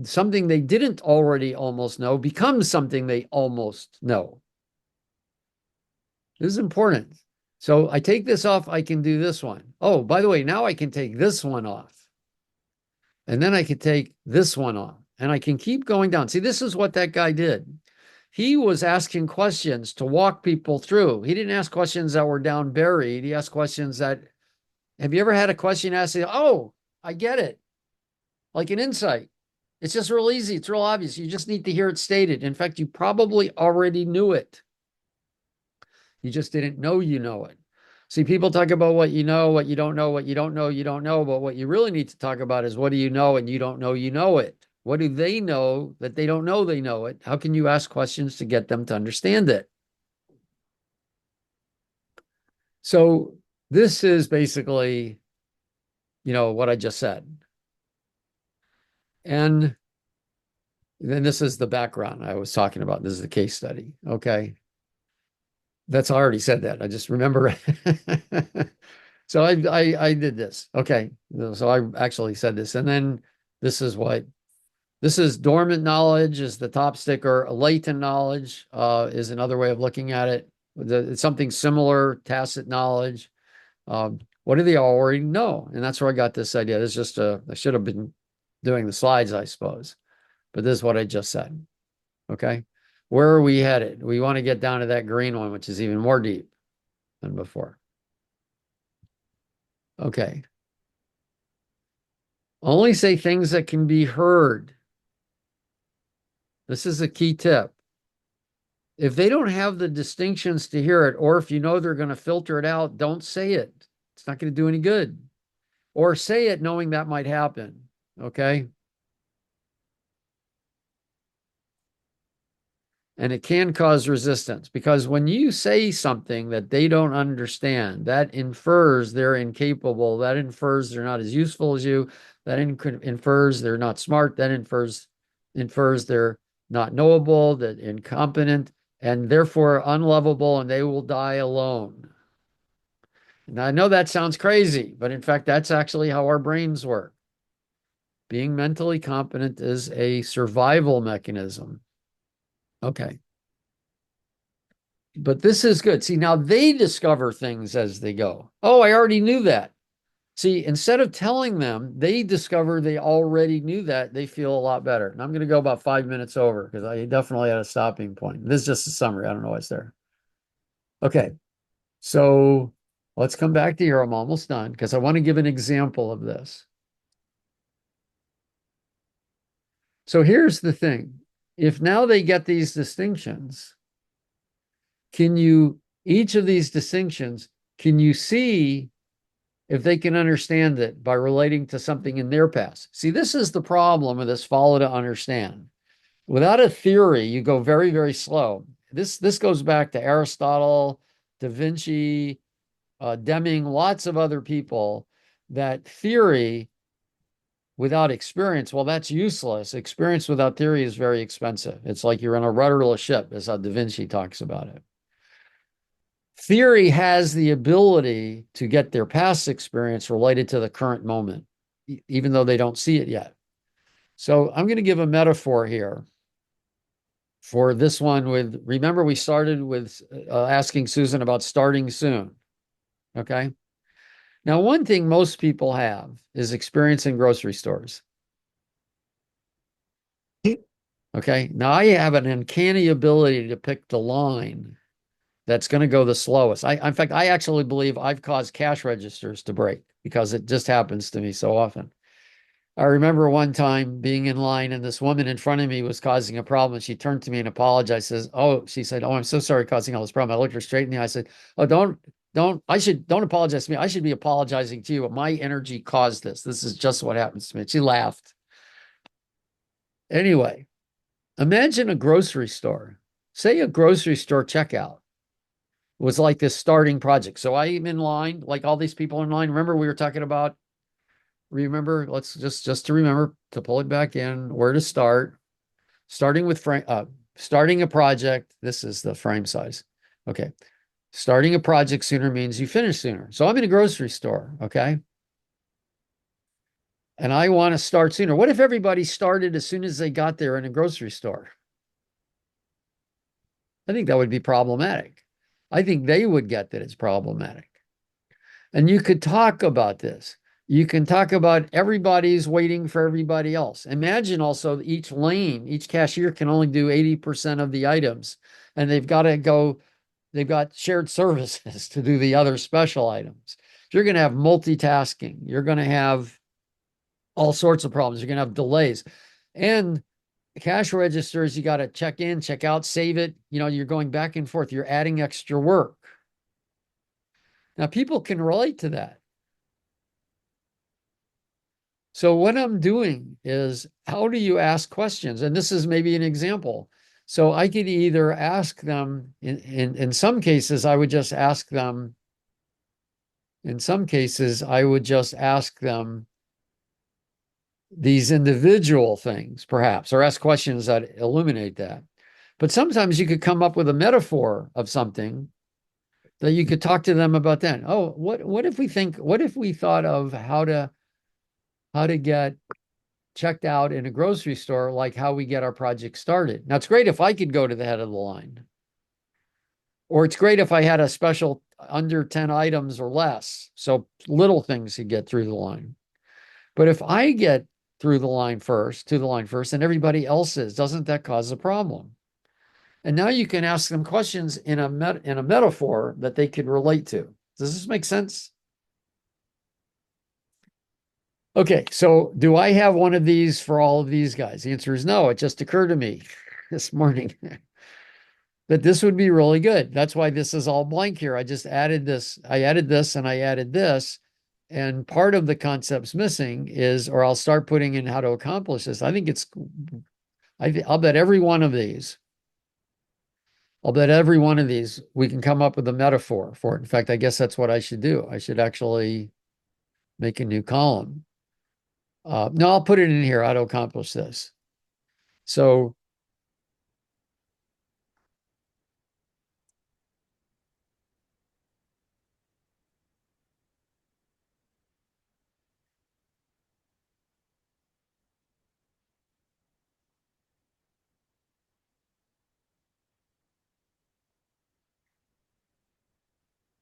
something they didn't already almost know becomes something they almost know. This is important. So I take this off, I can do this one. Oh, by the way, now I can take this one off. And then I can take this one off. And I can keep going down. See, this is what that guy did. he was asking questions to walk people through. He didn't ask questions that were down buried. He asked questions that, have you ever had a question asked, oh, I get it, like an insight. It's just real easy. It's real obvious. You just need to hear it stated. In fact, you probably already knew it. You just didn't know you know it. See, people talk about what you know, what you don't know, what you don't know, you don't know. But what you really need to talk about is what do you know and you don't know you know it. What do they know that they don't know they know it? How can you ask questions to get them to understand it? So this is basically, what I just said. And then this is the background I was talking about. This is the case study. Okay. I already said that. I just remember. So I did this. Okay. So I actually said this. And then this is dormant knowledge is the top sticker. Latent knowledge is another way of looking at it. It's something similar, tacit knowledge. What do they already know? And that's where I got this idea. This is just I should have been doing the slides, I suppose. But this is what I just said. Okay. Where are we headed? We want to get down to that green one, which is even more deep than before. Okay. Only say things that can be heard. This is a key tip. If they don't have the distinctions to hear it, or if you know they're going to filter it out, don't say it. It's not going to do any good. Or say it knowing that might happen. Okay. And it can cause resistance because when you say something that they don't understand, that infers they're incapable. That infers they're not as useful as you. That infers they're not smart. That infers they're not knowable, that incompetent, and therefore unlovable, and they will die alone. Now, I know that sounds crazy, but in fact, that's actually how our brains work. Being mentally competent is a survival mechanism. Okay. But this is good. See, now they discover things as they go. Oh, I already knew that. See, instead of telling them, they discover they already knew that. They feel a lot better. And I'm going to go about 5 minutes over because I definitely had a stopping point. This is just a summary. I don't know what's there. Okay. So let's come back to here. I'm almost done because I want to give an example of this. So here's the thing. If now they get these distinctions, each of these distinctions, can you see if they can understand it by relating to something in their past? See, this is the problem with this follow to understand. Without a theory, you go very, very slow. This goes back to Aristotle, Da Vinci, Deming, lots of other people, that theory without experience, well, that's useless. Experience without theory is very expensive. It's like you're in a rudderless ship, is how Da Vinci talks about it. Theory has the ability to get their past experience related to the current moment, even though they don't see it yet. So I'm going to give a metaphor here for this one remember we started with asking Susan about starting soon. Okay. Now, one thing most people have is experience in grocery stores. Okay. Now I have an uncanny ability to pick the line that's going to go the slowest. In fact, I actually believe I've caused cash registers to break because it just happens to me so often. I remember one time being in line and this woman in front of me was causing a problem. She turned to me and apologized. She said, "Oh, I'm so sorry causing all this problem." I looked her straight in the eye. I said, "Oh, don't apologize to me. I should be apologizing to you. My energy caused this. This is just what happens to me." She laughed. Anyway, imagine a grocery store. Say a grocery store checkout was like this starting project. So I'm in line, like all these people in line. Remember, we were talking about, let's just to remember to pull it back in, where to start. Starting with starting a project. This is the frame size. Okay. Starting a project sooner means you finish sooner. So I'm in a grocery store. Okay. And I want to start sooner. What if everybody started as soon as they got there in a grocery store? I think that would be problematic. I think they would get that it's problematic. And you could talk about this. You can talk about everybody's waiting for everybody else. Imagine also each lane, each cashier can only do 80% of the items, and they've got shared services to do the other special items. You're going to have multitasking. You're going to have all sorts of problems. You're going to have delays. And cash registers, you got to check in, check out, save it. You're going back and forth. You're adding extra work. Now, people can relate to that. So what I'm doing is, how do you ask questions? And this is maybe an example. So I could either ask them, in some cases, I would just ask them, these individual things, perhaps, or ask questions that illuminate that. But sometimes you could come up with a metaphor of something that you could talk to them about then. Oh, what if we thought of how to get checked out in a grocery store, like how we get our project started. Now, it's great if I could go to the head of the line, or it's great if I had a special under 10 items or less, so little things could get through the line. But if I get to the line first, and everybody else is, doesn't that cause a problem? And now you can ask them questions in a metaphor that they could relate to. Does this make sense? Okay, so do I have one of these for all of these guys? The answer is no. It just occurred to me this morning that this would be really good. That's why this is all blank here. I just added this. I added this and I added this. And part of the concept's missing is, or I'll start putting in how to accomplish this. I'll bet every one of these, we can come up with a metaphor for it. In fact, I guess that's what I should do. I should actually make a new column. No, I'll put it in here, how to accomplish this. So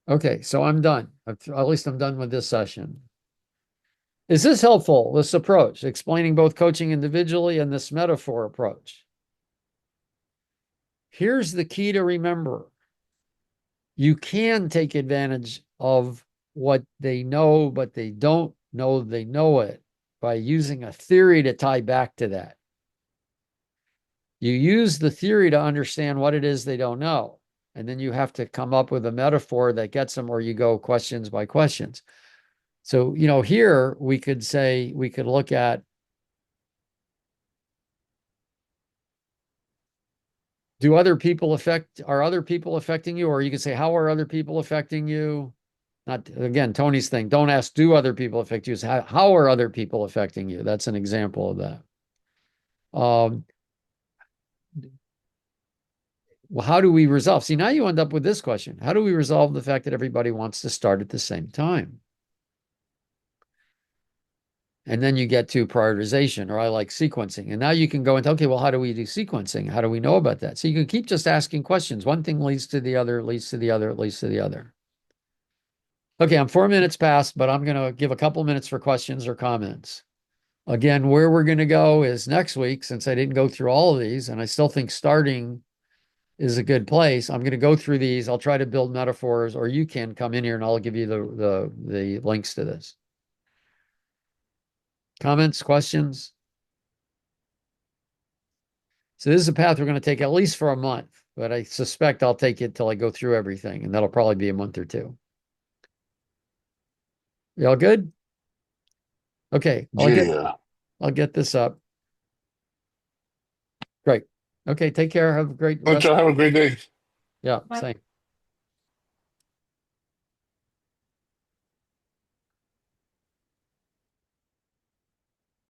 okay, so I'm done. At least I'm done with this session. Is this helpful, this approach, explaining both coaching individually and this metaphor approach? Here's the key to remember. You can take advantage of what they know, but they don't know they know it, by using a theory to tie back to that. You use the theory to understand what it is they don't know. And then you have to come up with a metaphor that gets them, or you go questions by questions. So, here we could look at, are other people affecting you? Or you could say, how are other people affecting you? Not, again, Tony's thing. Don't ask, do other people affect you? How are other people affecting you? That's an example of that. Well, how do we resolve? See, now you end up with this question. How do we resolve the fact that everybody wants to start at the same time? And then you get to prioritization, or I like sequencing. And now you can go into, okay, well, how do we do sequencing? How do we know about that? So you can keep just asking questions. One thing leads to the other, leads to the other, leads to the other. Okay, I'm 4 minutes past, but I'm going to give a couple minutes for questions or comments. Again, where we're going to go is next week, since I didn't go through all of these, and I still think starting is a good place. I'm going to go through these. I'll try to build metaphors, or you can come in here and I'll give you the links to this. Comments, questions? So this is a path we're going to take at least for a month, but I suspect I'll take it till I go through everything, and that'll probably be a month or two. Y'all good? Okay. I'll get this up. Great. Okay. Take care. Have a great rest. Have a great day. Yeah. Bye. Same.